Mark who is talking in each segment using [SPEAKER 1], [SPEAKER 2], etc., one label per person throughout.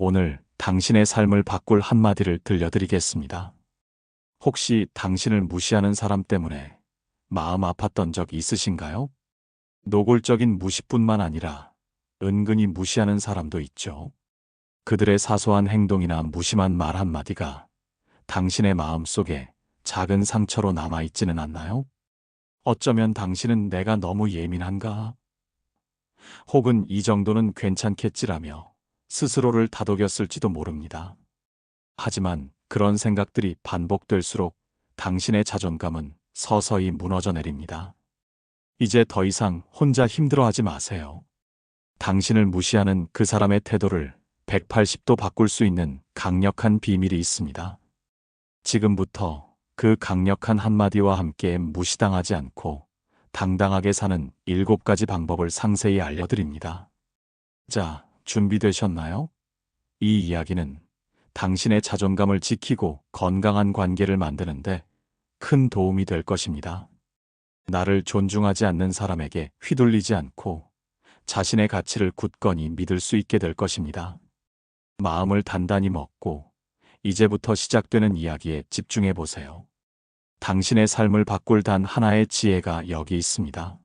[SPEAKER 1] 오늘 당신의 삶을 바꿀 한마디를 들려드리겠습니다. 혹시 당신을 무시하는 사람 때문에 마음 아팠던 적 있으신가요? 노골적인 무시뿐만 아니라 은근히 무시하는 사람도 있죠. 그들의 사소한 행동이나 무심한 말 한마디가 당신의 마음 속에 작은 상처로 남아있지는 않나요? 어쩌면 당신은 내가 너무 예민한가? 혹은 이 정도는 괜찮겠지라며 스스로를 다독였을지도 모릅니다. 하지만 그런 생각들이 반복될수록 당신의 자존감은 서서히 무너져 내립니다. 이제 더 이상 혼자 힘들어하지 마세요. 당신을 무시하는 그 사람의 태도를 180도 바꿀 수 있는 강력한 비밀이 있습니다. 지금부터 그 강력한 한마디와 함께 무시당하지 않고 당당하게 사는 7가지 방법을 상세히 알려드립니다. 자, 준비되셨나요? 이 이야기는 당신의 자존감을 지키고 건강한 관계를 만드는데 큰 도움이 될 것입니다. 나를 존중하지 않는 사람에게 휘둘리지 않고 자신의 가치를 굳건히 믿을 수 있게 될 것입니다. 마음을 단단히 먹고 이제부터 시작되는 이야기에 집중해 보세요. 당신의 삶을 바꿀 단 하나의 지혜가 여기 있습니다.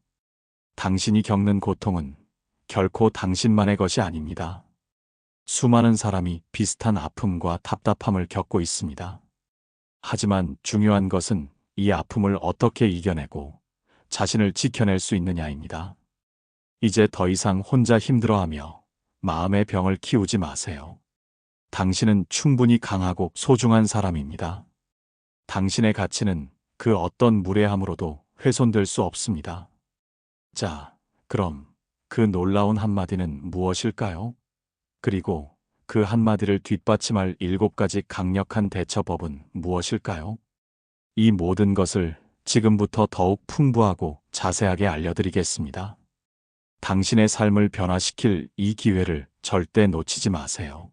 [SPEAKER 1] 당신이 겪는 고통은 결코 당신만의 것이 아닙니다. 수많은 사람이 비슷한 아픔과 답답함을 겪고 있습니다. 하지만 중요한 것은 이 아픔을 어떻게 이겨내고 자신을 지켜낼 수 있느냐입니다. 이제 더 이상 혼자 힘들어하며 마음의 병을 키우지 마세요. 당신은 충분히 강하고 소중한 사람입니다. 당신의 가치는 그 어떤 무례함으로도 훼손될 수 없습니다. 자, 그럼 그 놀라운 한마디는 무엇일까요? 그리고 그 한마디를 뒷받침할 7가지 강력한 대처법은 무엇일까요? 이 모든 것을 지금부터 더욱 풍부하고 자세하게 알려드리겠습니다. 당신의 삶을 변화시킬 이 기회를 절대 놓치지 마세요.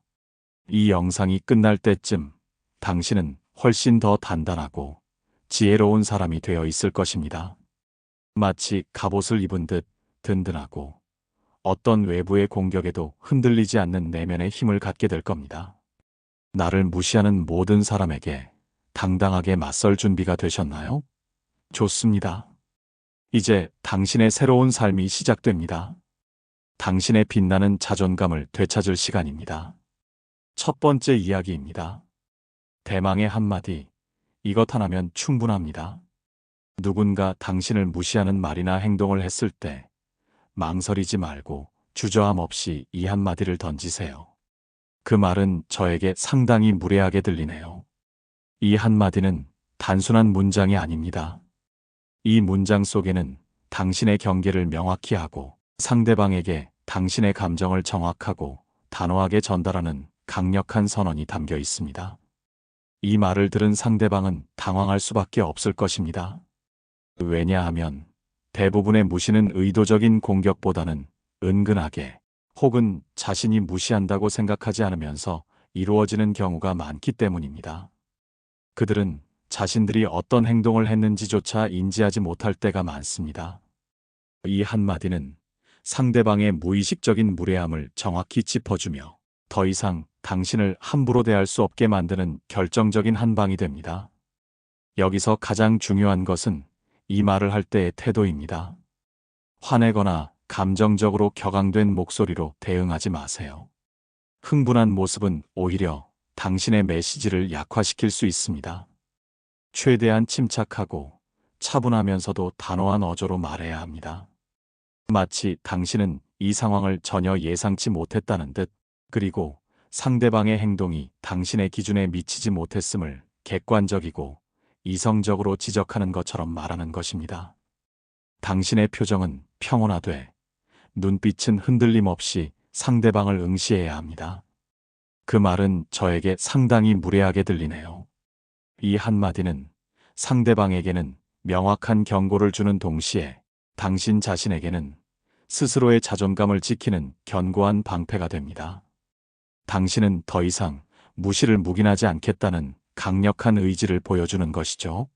[SPEAKER 1] 이 영상이 끝날 때쯤 당신은 훨씬 더 단단하고 지혜로운 사람이 되어 있을 것입니다. 마치 갑옷을 입은 듯 든든하고 어떤 외부의 공격에도 흔들리지 않는 내면의 힘을 갖게 될 겁니다. 나를 무시하는 모든 사람에게 당당하게 맞설 준비가 되셨나요? 좋습니다. 이제 당신의 새로운 삶이 시작됩니다. 당신의 빛나는 자존감을 되찾을 시간입니다. 첫 번째 이야기입니다. 대망의 한마디. 이것 하나면 충분합니다. 누군가 당신을 무시하는 말이나 행동을 했을 때 망설이지 말고 주저함 없이 이 한마디를 던지세요. 그 말은 저에게 상당히 무례하게 들리네요. 이 한마디는 단순한 문장이 아닙니다. 이 문장 속에는 당신의 경계를 명확히 하고 상대방에게 당신의 감정을 정확하고 단호하게 전달하는 강력한 선언이 담겨 있습니다. 이 말을 들은 상대방은 당황할 수밖에 없을 것입니다. 왜냐하면 대부분의 무시는 의도적인 공격보다는 은근하게 혹은 자신이 무시한다고 생각하지 않으면서 이루어지는 경우가 많기 때문입니다. 그들은 자신들이 어떤 행동을 했는지조차 인지하지 못할 때가 많습니다. 이 한마디는 상대방의 무의식적인 무례함을 정확히 짚어주며 더 이상 당신을 함부로 대할 수 없게 만드는 결정적인 한 방이 됩니다. 여기서 가장 중요한 것은 이 말을 할 때의 태도입니다. 화내거나 감정적으로 격앙된 목소리로 대응하지 마세요. 흥분한 모습은 오히려 당신의 메시지를 약화시킬 수 있습니다. 최대한 침착하고 차분하면서도 단호한 어조로 말해야 합니다. 마치 당신은 이 상황을 전혀 예상치 못했다는 듯, 그리고 상대방의 행동이 당신의 기준에 미치지 못했음을 객관적이고 이성적으로 지적하는 것처럼 말하는 것입니다. 당신의 표정은 평온하되 눈빛은 흔들림 없이 상대방을 응시해야 합니다. 그 말은 저에게 상당히 무례하게 들리네요. 이 한마디는 상대방에게는 명확한 경고를 주는 동시에 당신 자신에게는 스스로의 자존감을 지키는 견고한 방패가 됩니다. 당신은 더 이상 무시를 묵인하지 않겠다는 강력한 의지를 보여주는 것이죠.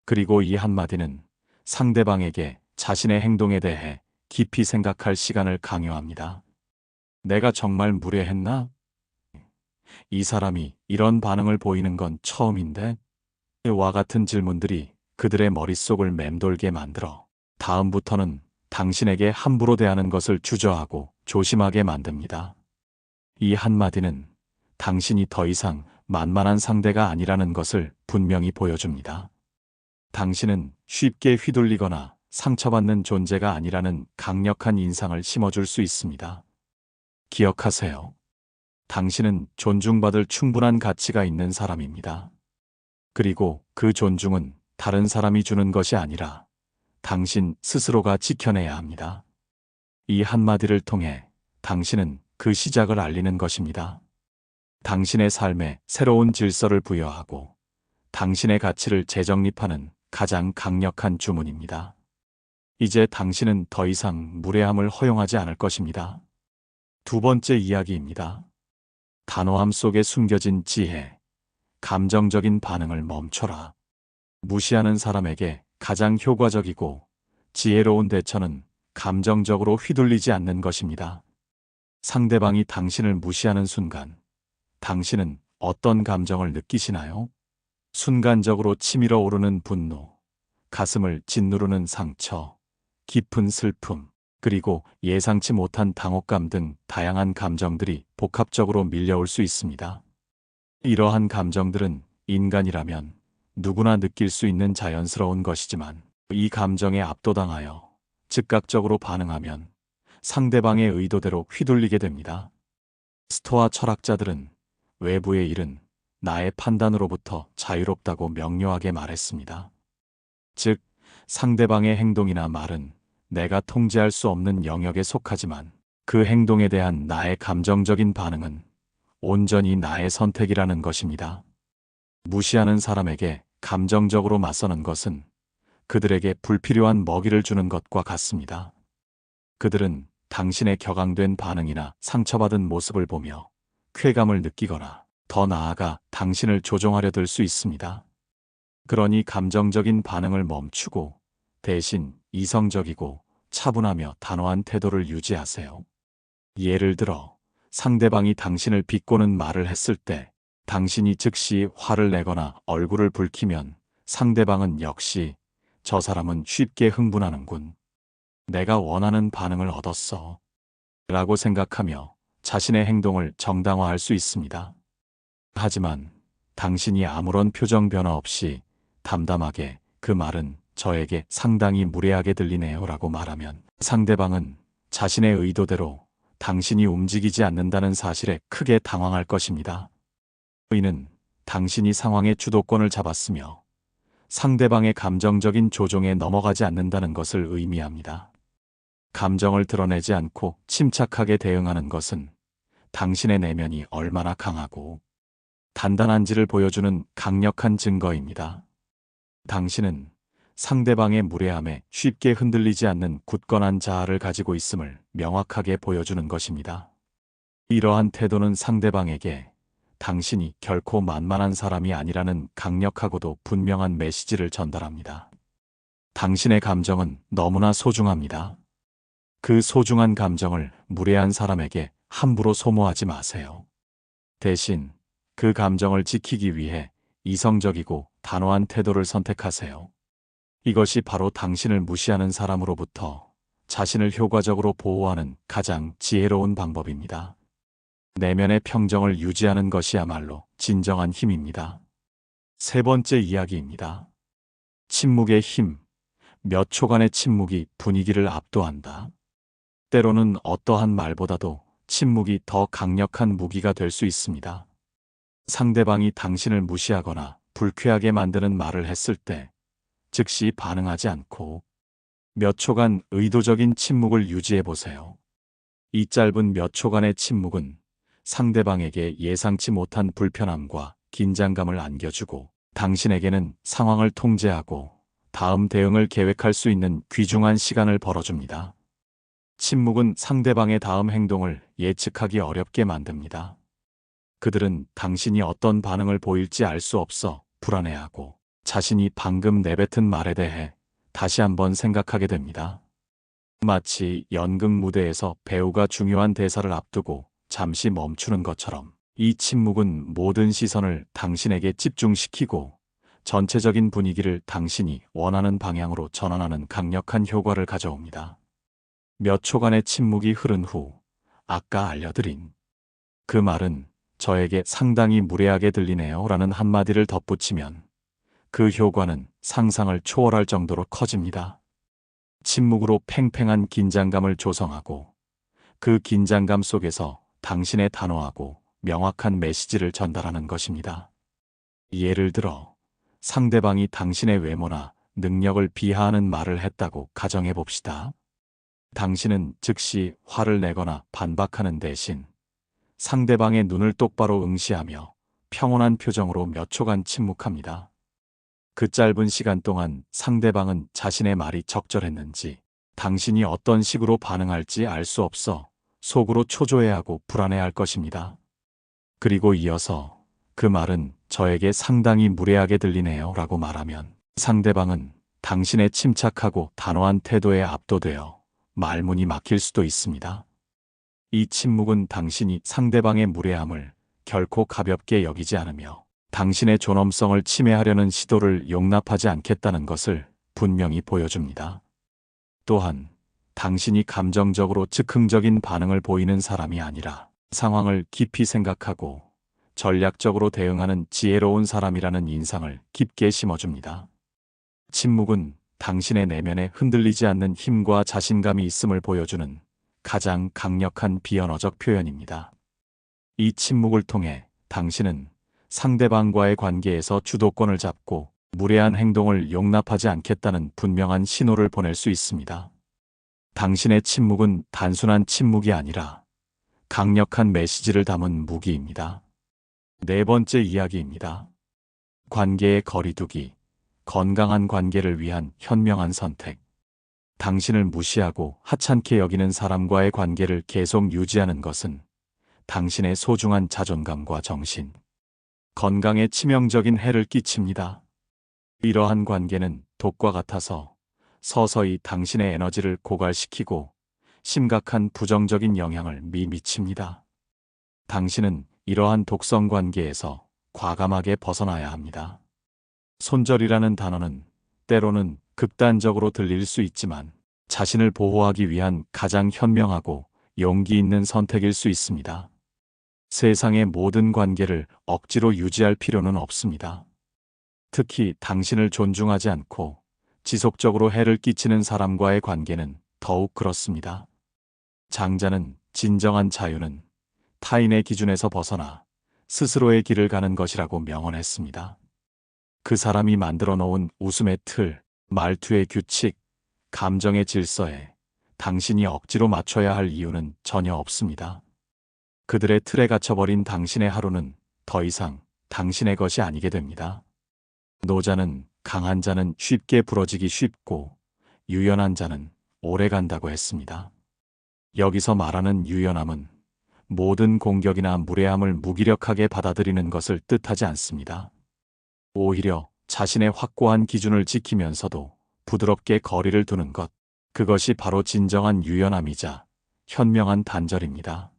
[SPEAKER 1] 그리고 이 한마디는 상대방에게 자신의 행동에 대해 깊이 생각할 시간을 강요합니다. 내가 정말 무례했나? 이 사람이 이런 반응을 보이는 건 처음인데? 와 같은 질문들이 그들의 머릿속을 맴돌게 만들어 다음부터는 당신에게 함부로 대하는 것을 주저하고 조심하게 만듭니다. 이 한마디는 당신이 더 이상 만만한 상대가 아니라는 것을 분명히 보여줍니다. 당신은 쉽게 휘둘리거나 상처받는 존재가 아니라는 강력한 인상을 심어줄 수 있습니다. 기억하세요. 당신은 존중받을 충분한 가치가 있는 사람입니다. 그리고 그 존중은 다른 사람이 주는 것이 아니라 당신 스스로가 지켜내야 합니다. 이 한마디를 통해 당신은 그 시작을 알리는 것입니다. 당신의 삶에 새로운 질서를 부여하고 당신의 가치를 재정립하는 가장 강력한 주문입니다. 이제 당신은 더 이상 무례함을 허용하지 않을 것입니다. 두 번째 이야기입니다. 단호함 속에 숨겨진 지혜. 감정적인 반응을 멈춰라. 무시하는 사람에게 가장 효과적이고 지혜로운 대처는 감정적으로 휘둘리지 않는 것입니다. 상대방이 당신을 무시하는 순간, 당신은 어떤 감정을 느끼시나요? 순간적으로 치밀어 오르는 분노, 가슴을 짓누르는 상처, 깊은 슬픔, 그리고 예상치 못한 당혹감 등 다양한 감정들이 복합적으로 밀려올 수 있습니다. 이러한 감정들은 인간이라면 누구나 느낄 수 있는 자연스러운 것이지만 이 감정에 압도당하여 즉각적으로 반응하면 상대방의 의도대로 휘둘리게 됩니다. 스토아 철학자들은 외부의 일은 나의 판단으로부터 자유롭다고 명료하게 말했습니다. 즉, 상대방의 행동이나 말은 내가 통제할 수 없는 영역에 속하지만 그 행동에 대한 나의 감정적인 반응은 온전히 나의 선택이라는 것입니다. 무시하는 사람에게 감정적으로 맞서는 것은 그들에게 불필요한 먹이를 주는 것과 같습니다. 그들은 당신의 격앙된 반응이나 상처받은 모습을 보며 쾌감을 느끼거나 더 나아가 당신을 조종하려 들 수 있습니다. 그러니 감정적인 반응을 멈추고 대신 이성적이고 차분하며 단호한 태도를 유지하세요. 예를 들어 상대방이 당신을 비꼬는 말을 했을 때 당신이 즉시 화를 내거나 얼굴을 붉히면 상대방은 역시 저 사람은 쉽게 흥분하는군. 내가 원하는 반응을 얻었어. 라고 생각하며 자신의 행동을 정당화할 수 있습니다. 하지만 당신이 아무런 표정 변화 없이 담담하게 그 말은 저에게 상당히 무례하게 들리네요 라고 말하면 상대방은 자신의 의도대로 당신이 움직이지 않는다는 사실에 크게 당황할 것입니다. 이는 당신이 상황의 주도권을 잡았으며 상대방의 감정적인 조종에 넘어가지 않는다는 것을 의미합니다. 감정을 드러내지 않고 침착하게 대응하는 것은 당신의 내면이 얼마나 강하고 단단한지를 보여주는 강력한 증거입니다. 당신은 상대방의 무례함에 쉽게 흔들리지 않는 굳건한 자아를 가지고 있음을 명확하게 보여주는 것입니다. 이러한 태도는 상대방에게 당신이 결코 만만한 사람이 아니라는 강력하고도 분명한 메시지를 전달합니다. 당신의 감정은 너무나 소중합니다. 그 소중한 감정을 무례한 사람에게 함부로 소모하지 마세요. 대신 그 감정을 지키기 위해 이성적이고 단호한 태도를 선택하세요. 이것이 바로 당신을 무시하는 사람으로부터 자신을 효과적으로 보호하는 가장 지혜로운 방법입니다. 내면의 평정을 유지하는 것이야말로 진정한 힘입니다. 세 번째 이야기입니다. 침묵의 힘. 몇 초간의 침묵이 분위기를 압도한다. 때로는 어떠한 말보다도 침묵이 더 강력한 무기가 될 수 있습니다. 상대방이 당신을 무시하거나 불쾌하게 만드는 말을 했을 때 즉시 반응하지 않고 몇 초간 의도적인 침묵을 유지해 보세요. 이 짧은 몇 초간의 침묵은 상대방에게 예상치 못한 불편함과 긴장감을 안겨주고 당신에게는 상황을 통제하고 다음 대응을 계획할 수 있는 귀중한 시간을 벌어줍니다. 침묵은 상대방의 다음 행동을 예측하기 어렵게 만듭니다. 그들은 당신이 어떤 반응을 보일지 알 수 없어 불안해하고 자신이 방금 내뱉은 말에 대해 다시 한번 생각하게 됩니다. 마치 연극 무대에서 배우가 중요한 대사를 앞두고 잠시 멈추는 것처럼 이 침묵은 모든 시선을 당신에게 집중시키고 전체적인 분위기를 당신이 원하는 방향으로 전환하는 강력한 효과를 가져옵니다. 몇 초간의 침묵이 흐른 후 아까 알려드린 그 말은 저에게 상당히 무례하게 들리네요 라는 한마디를 덧붙이면 그 효과는 상상을 초월할 정도로 커집니다. 침묵으로 팽팽한 긴장감을 조성하고 그 긴장감 속에서 당신의 단호하고 명확한 메시지를 전달하는 것입니다. 예를 들어 상대방이 당신의 외모나 능력을 비하하는 말을 했다고 가정해 봅시다. 당신은 즉시 화를 내거나 반박하는 대신 상대방의 눈을 똑바로 응시하며 평온한 표정으로 몇 초간 침묵합니다. 그 짧은 시간 동안 상대방은 자신의 말이 적절했는지, 당신이 어떤 식으로 반응할지 알 수 없어 속으로 초조해하고 불안해할 것입니다. 그리고 이어서 그 말은 저에게 상당히 무례하게 들리네요 라고 말하면 상대방은 당신의 침착하고 단호한 태도에 압도되어 말문이 막힐 수도 있습니다. 이 침묵은 당신이 상대방의 무례함을 결코 가볍게 여기지 않으며 당신의 존엄성을 침해하려는 시도를 용납하지 않겠다는 것을 분명히 보여줍니다. 또한 당신이 감정적으로 즉흥적인 반응을 보이는 사람이 아니라 상황을 깊이 생각하고 전략적으로 대응하는 지혜로운 사람이라는 인상을 깊게 심어줍니다. 침묵은 당신의 내면에 흔들리지 않는 힘과 자신감이 있음을 보여주는 가장 강력한 비언어적 표현입니다. 이 침묵을 통해 당신은 상대방과의 관계에서 주도권을 잡고 무례한 행동을 용납하지 않겠다는 분명한 신호를 보낼 수 있습니다. 당신의 침묵은 단순한 침묵이 아니라 강력한 메시지를 담은 무기입니다. 네 번째 이야기입니다. 관계의 거리두기, 건강한 관계를 위한 현명한 선택. 당신을 무시하고 하찮게 여기는 사람과의 관계를 계속 유지하는 것은 당신의 소중한 자존감과 정신, 건강에 치명적인 해를 끼칩니다. 이러한 관계는 독과 같아서 서서히 당신의 에너지를 고갈시키고 심각한 부정적인 영향을 미칩니다. 당신은 이러한 독성 관계에서 과감하게 벗어나야 합니다. 손절이라는 단어는 때로는 극단적으로 들릴 수 있지만 자신을 보호하기 위한 가장 현명하고 용기 있는 선택일 수 있습니다. 세상의 모든 관계를 억지로 유지할 필요는 없습니다. 특히 당신을 존중하지 않고 지속적으로 해를 끼치는 사람과의 관계는 더욱 그렇습니다. 장자는 진정한 자유는 타인의 기준에서 벗어나 스스로의 길을 가는 것이라고 명언했습니다. 그 사람이 만들어 놓은 웃음의 틀, 말투의 규칙, 감정의 질서에 당신이 억지로 맞춰야 할 이유는 전혀 없습니다. 그들의 틀에 갇혀버린 당신의 하루는 더 이상 당신의 것이 아니게 됩니다. 노자는 강한 자는 쉽게 부러지기 쉽고 유연한 자는 오래 간다고 했습니다. 여기서 말하는 유연함은 모든 공격이나 무례함을 무기력하게 받아들이는 것을 뜻하지 않습니다. 오히려 자신의 확고한 기준을 지키면서도 부드럽게 거리를 두는 것, 그것이 바로 진정한 유연함이자 현명한 단절입니다.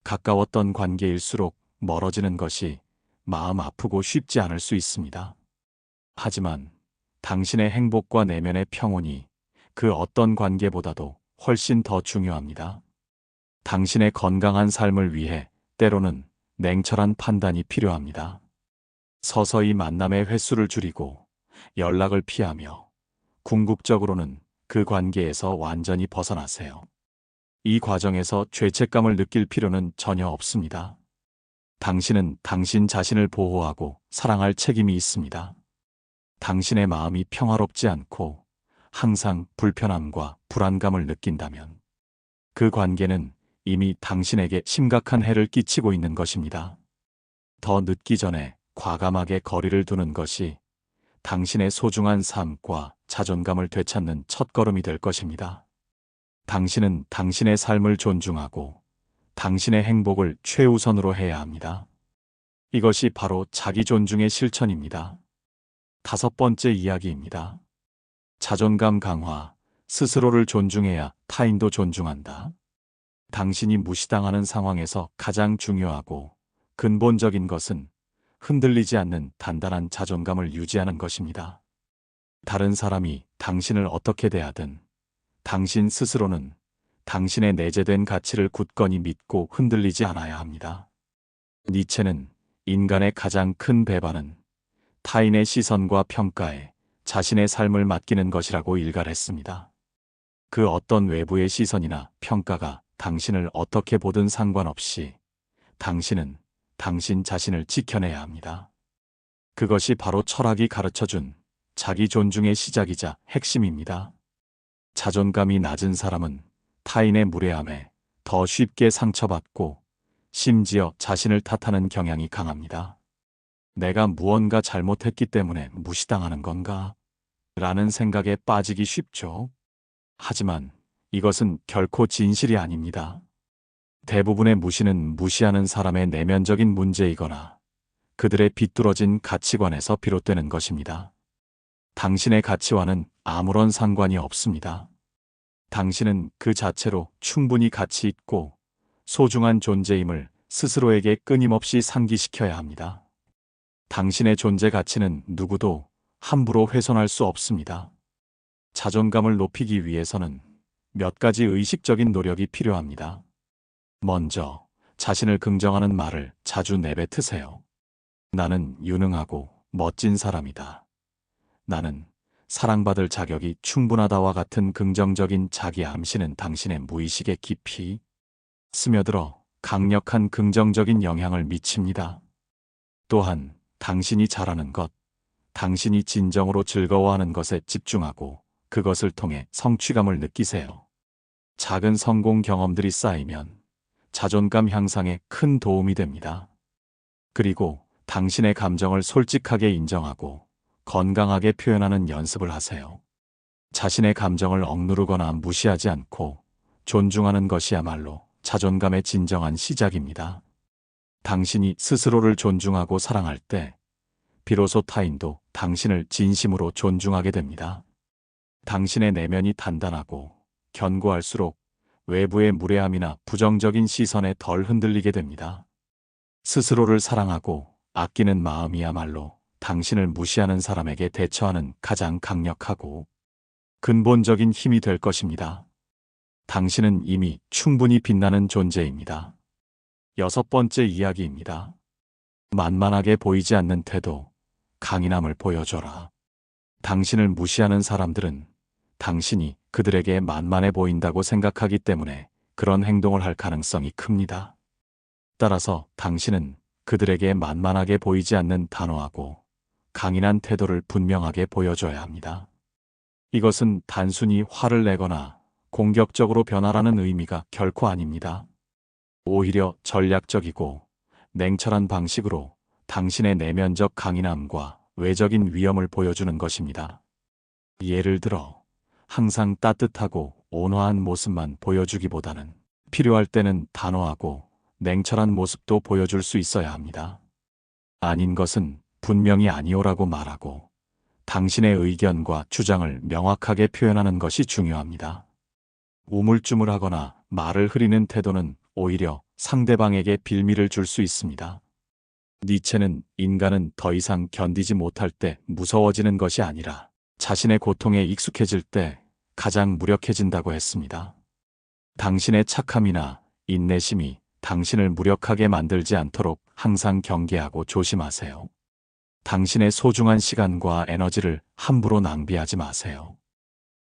[SPEAKER 1] 가까웠던 관계일수록 멀어지는 것이 마음 아프고 쉽지 않을 수 있습니다. 하지만 당신의 행복과 내면의 평온이 그 어떤 관계보다도 훨씬 더 중요합니다. 당신의 건강한 삶을 위해 때로는 냉철한 판단이 필요합니다. 서서히 만남의 횟수를 줄이고 연락을 피하며 궁극적으로는 그 관계에서 완전히 벗어나세요. 이 과정에서 죄책감을 느낄 필요는 전혀 없습니다. 당신은 당신 자신을 보호하고 사랑할 책임이 있습니다. 당신의 마음이 평화롭지 않고 항상 불편함과 불안감을 느낀다면 그 관계는 이미 당신에게 심각한 해를 끼치고 있는 것입니다. 더 늦기 전에 과감하게 거리를 두는 것이 당신의 소중한 삶과 자존감을 되찾는 첫걸음이 될 것입니다. 당신은 당신의 삶을 존중하고 당신의 행복을 최우선으로 해야 합니다. 이것이 바로 자기 존중의 실천입니다. 다섯 번째 이야기입니다. 자존감 강화, 스스로를 존중해야 타인도 존중한다. 당신이 무시당하는 상황에서 가장 중요하고 근본적인 것은 흔들리지 않는 단단한 자존감을 유지하는 것입니다. 다른 사람이 당신을 어떻게 대하든 당신 스스로는 당신의 내재된 가치를 굳건히 믿고 흔들리지 않아야 합니다. 니체는 인간의 가장 큰 배반은 타인의 시선과 평가에 자신의 삶을 맡기는 것이라고 일갈했습니다. 그 어떤 외부의 시선이나 평가가 당신을 어떻게 보든 상관없이 당신은 당신 자신을 지켜내야 합니다. 그것이 바로 철학이 가르쳐준 자기 존중의 시작이자 핵심입니다. 자존감이 낮은 사람은 타인의 무례함에 더 쉽게 상처받고 심지어 자신을 탓하는 경향이 강합니다. 내가 무언가 잘못했기 때문에 무시당하는 건가? 라는 생각에 빠지기 쉽죠. 하지만 이것은 결코 진실이 아닙니다. 대부분의 무시는 무시하는 사람의 내면적인 문제이거나 그들의 비뚤어진 가치관에서 비롯되는 것입니다. 당신의 가치와는 아무런 상관이 없습니다. 당신은 그 자체로 충분히 가치 있고 소중한 존재임을 스스로에게 끊임없이 상기시켜야 합니다. 당신의 존재 가치는 누구도 함부로 훼손할 수 없습니다. 자존감을 높이기 위해서는 몇 가지 의식적인 노력이 필요합니다. 먼저, 자신을 긍정하는 말을 자주 내뱉으세요. 나는 유능하고 멋진 사람이다. 나는 사랑받을 자격이 충분하다와 같은 긍정적인 자기 암시는 당신의 무의식에 깊이 스며들어 강력한 긍정적인 영향을 미칩니다. 또한 당신이 잘하는 것, 당신이 진정으로 즐거워하는 것에 집중하고 그것을 통해 성취감을 느끼세요. 작은 성공 경험들이 쌓이면 자존감 향상에 큰 도움이 됩니다. 그리고 당신의 감정을 솔직하게 인정하고 건강하게 표현하는 연습을 하세요. 자신의 감정을 억누르거나 무시하지 않고 존중하는 것이야말로 자존감의 진정한 시작입니다. 당신이 스스로를 존중하고 사랑할 때 비로소 타인도 당신을 진심으로 존중하게 됩니다. 당신의 내면이 단단하고 견고할수록 외부의 무례함이나 부정적인 시선에 덜 흔들리게 됩니다. 스스로를 사랑하고 아끼는 마음이야말로 당신을 무시하는 사람에게 대처하는 가장 강력하고 근본적인 힘이 될 것입니다. 당신은 이미 충분히 빛나는 존재입니다. 6번째 이야기입니다. 만만하게 보이지 않는 태도, 강인함을 보여줘라. 당신을 무시하는 사람들은 당신이 그들에게 만만해 보인다고 생각하기 때문에 그런 행동을 할 가능성이 큽니다. 따라서 당신은 그들에게 만만하게 보이지 않는 단호하고 강인한 태도를 분명하게 보여줘야 합니다. 이것은 단순히 화를 내거나 공격적으로 변화라는 의미가 결코 아닙니다. 오히려 전략적이고 냉철한 방식으로 당신의 내면적 강인함과 외적인 위엄을 보여주는 것입니다. 예를 들어, 항상 따뜻하고 온화한 모습만 보여주기보다는 필요할 때는 단호하고 냉철한 모습도 보여줄 수 있어야 합니다. 아닌 것은 분명히 아니오라고 말하고 당신의 의견과 주장을 명확하게 표현하는 것이 중요합니다. 우물쭈물하거나 말을 흐리는 태도는 오히려 상대방에게 빌미를 줄 수 있습니다. 니체는 인간은 더 이상 견디지 못할 때 무서워지는 것이 아니라 자신의 고통에 익숙해질 때 가장 무력해진다고 했습니다. 당신의 착함이나 인내심이 당신을 무력하게 만들지 않도록 항상 경계하고 조심하세요. 당신의 소중한 시간과 에너지를 함부로 낭비하지 마세요.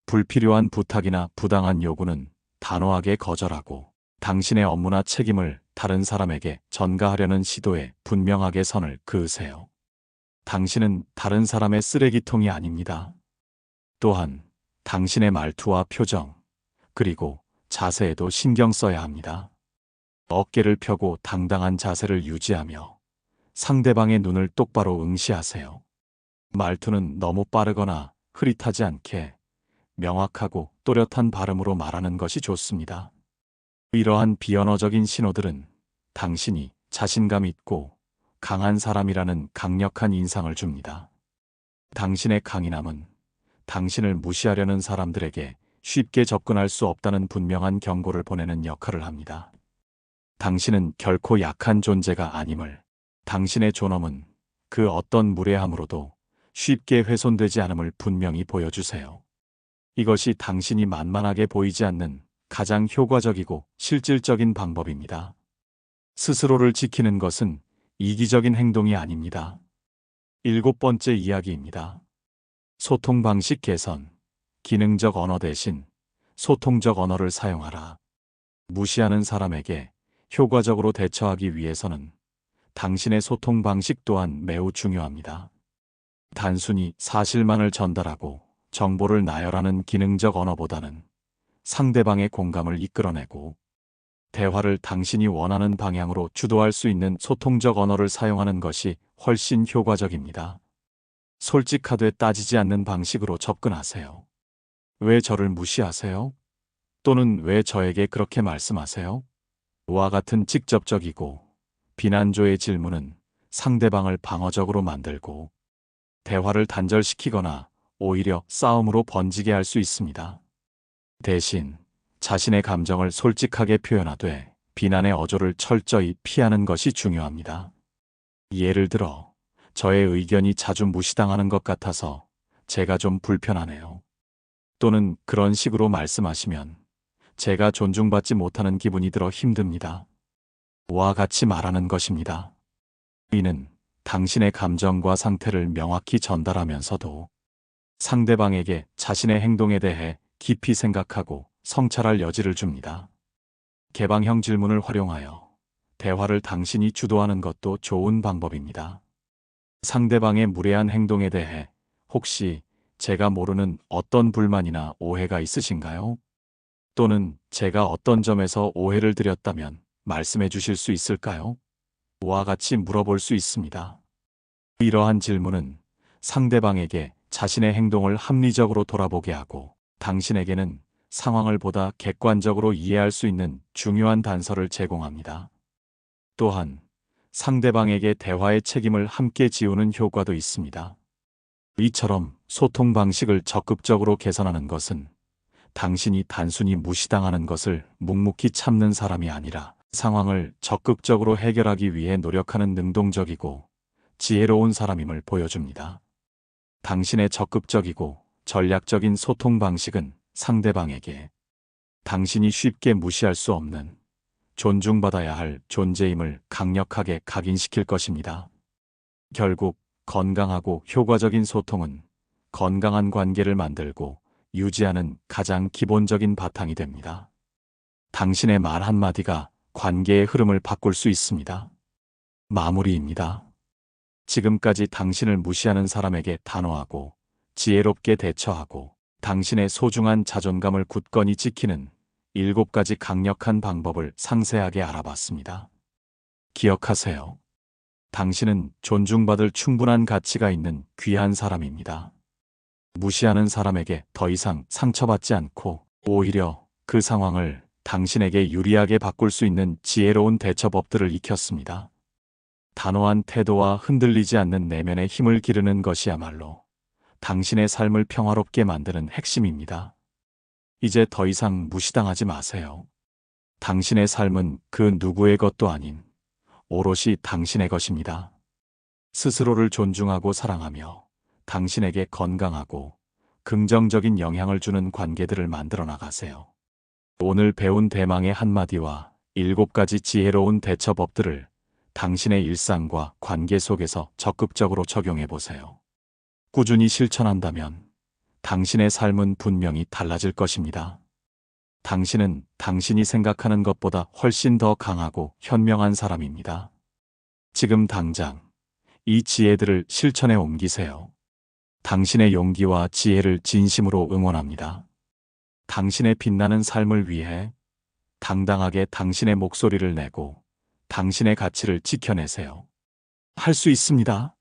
[SPEAKER 1] 불필요한 부탁이나 부당한 요구는 단호하게 거절하고 당신의 업무나 책임을 다른 사람에게 전가하려는 시도에 분명하게 선을 그으세요. 당신은 다른 사람의 쓰레기통이 아닙니다. 또한 당신의 말투와 표정, 그리고 자세에도 신경 써야 합니다. 어깨를 펴고 당당한 자세를 유지하며 상대방의 눈을 똑바로 응시하세요. 말투는 너무 빠르거나 흐릿하지 않게 명확하고 또렷한 발음으로 말하는 것이 좋습니다. 이러한 비언어적인 신호들은 당신이 자신감 있고 강한 사람이라는 강력한 인상을 줍니다. 당신의 강인함은 당신을 무시하려는 사람들에게 쉽게 접근할 수 없다는 분명한 경고를 보내는 역할을 합니다. 당신은 결코 약한 존재가 아님을 당신의 존엄은 그 어떤 무례함으로도 쉽게 훼손되지 않음을 분명히 보여주세요. 이것이 당신이 만만하게 보이지 않는 가장 효과적이고 실질적인 방법입니다. 스스로를 지키는 것은 이기적인 행동이 아닙니다. 7번째 이야기입니다. 소통 방식 개선. 기능적 언어 대신 소통적 언어를 사용하라. 무시하는 사람에게 효과적으로 대처하기 위해서는 당신의 소통 방식 또한 매우 중요합니다. 단순히 사실만을 전달하고 정보를 나열하는 기능적 언어보다는 상대방의 공감을 이끌어내고 대화를 당신이 원하는 방향으로 주도할 수 있는 소통적 언어를 사용하는 것이 훨씬 효과적입니다. 솔직하되 따지지 않는 방식으로 접근하세요. 왜 저를 무시하세요? 또는 왜 저에게 그렇게 말씀하세요? 와 같은 직접적이고 비난조의 질문은 상대방을 방어적으로 만들고 대화를 단절시키거나 오히려 싸움으로 번지게 할 수 있습니다. 대신 자신의 감정을 솔직하게 표현하되 비난의 어조를 철저히 피하는 것이 중요합니다. 예를 들어, 저의 의견이 자주 무시당하는 것 같아서 제가 좀 불편하네요. 또는 그런 식으로 말씀하시면 제가 존중받지 못하는 기분이 들어 힘듭니다. 와 같이 말하는 것입니다. 이는 당신의 감정과 상태를 명확히 전달하면서도 상대방에게 자신의 행동에 대해 깊이 생각하고 성찰할 여지를 줍니다. 개방형 질문을 활용하여 대화를 당신이 주도하는 것도 좋은 방법입니다. 상대방의 무례한 행동에 대해 혹시 제가 모르는 어떤 불만이나 오해가 있으신가요? 또는 제가 어떤 점에서 오해를 드렸다면 말씀해 주실 수 있을까요? 와 같이 물어볼 수 있습니다. 이러한 질문은 상대방에게 자신의 행동을 합리적으로 돌아보게 하고 당신에게는 상황을 보다 객관적으로 이해할 수 있는 중요한 단서를 제공합니다. 또한 상대방에게 대화의 책임을 함께 지우는 효과도 있습니다. 이처럼 소통 방식을 적극적으로 개선하는 것은 당신이 단순히 무시당하는 것을 묵묵히 참는 사람이 아니라 상황을 적극적으로 해결하기 위해 노력하는 능동적이고 지혜로운 사람임을 보여줍니다. 당신의 적극적이고 전략적인 소통 방식은 상대방에게 당신이 쉽게 무시할 수 없는 존중받아야 할 존재임을 강력하게 각인시킬 것입니다. 결국 건강하고 효과적인 소통은 건강한 관계를 만들고 유지하는 가장 기본적인 바탕이 됩니다. 당신의 말 한마디가 관계의 흐름을 바꿀 수 있습니다. 마무리입니다. 지금까지 당신을 무시하는 사람에게 단호하고 지혜롭게 대처하고 당신의 소중한 자존감을 굳건히 지키는 7가지 강력한 방법을 상세하게 알아봤습니다. 기억하세요. 당신은 존중받을 충분한 가치가 있는 귀한 사람입니다. 무시하는 사람에게 더 이상 상처받지 않고 오히려 그 상황을 당신에게 유리하게 바꿀 수 있는 지혜로운 대처법들을 익혔습니다. 단호한 태도와 흔들리지 않는 내면의 힘을 기르는 것이야말로 당신의 삶을 평화롭게 만드는 핵심입니다. 이제 더 이상 무시당하지 마세요. 당신의 삶은 그 누구의 것도 아닌 오롯이 당신의 것입니다. 스스로를 존중하고 사랑하며 당신에게 건강하고 긍정적인 영향을 주는 관계들을 만들어 나가세요. 오늘 배운 대망의 한마디와 7가지 지혜로운 대처법들을 당신의 일상과 관계 속에서 적극적으로 적용해 보세요. 꾸준히 실천한다면 당신의 삶은 분명히 달라질 것입니다. 당신은 당신이 생각하는 것보다 훨씬 더 강하고 현명한 사람입니다. 지금 당장 이 지혜들을 실천에 옮기세요. 당신의 용기와 지혜를 진심으로 응원합니다. 당신의 빛나는 삶을 위해 당당하게 당신의 목소리를 내고 당신의 가치를 지켜내세요. 할 수 있습니다.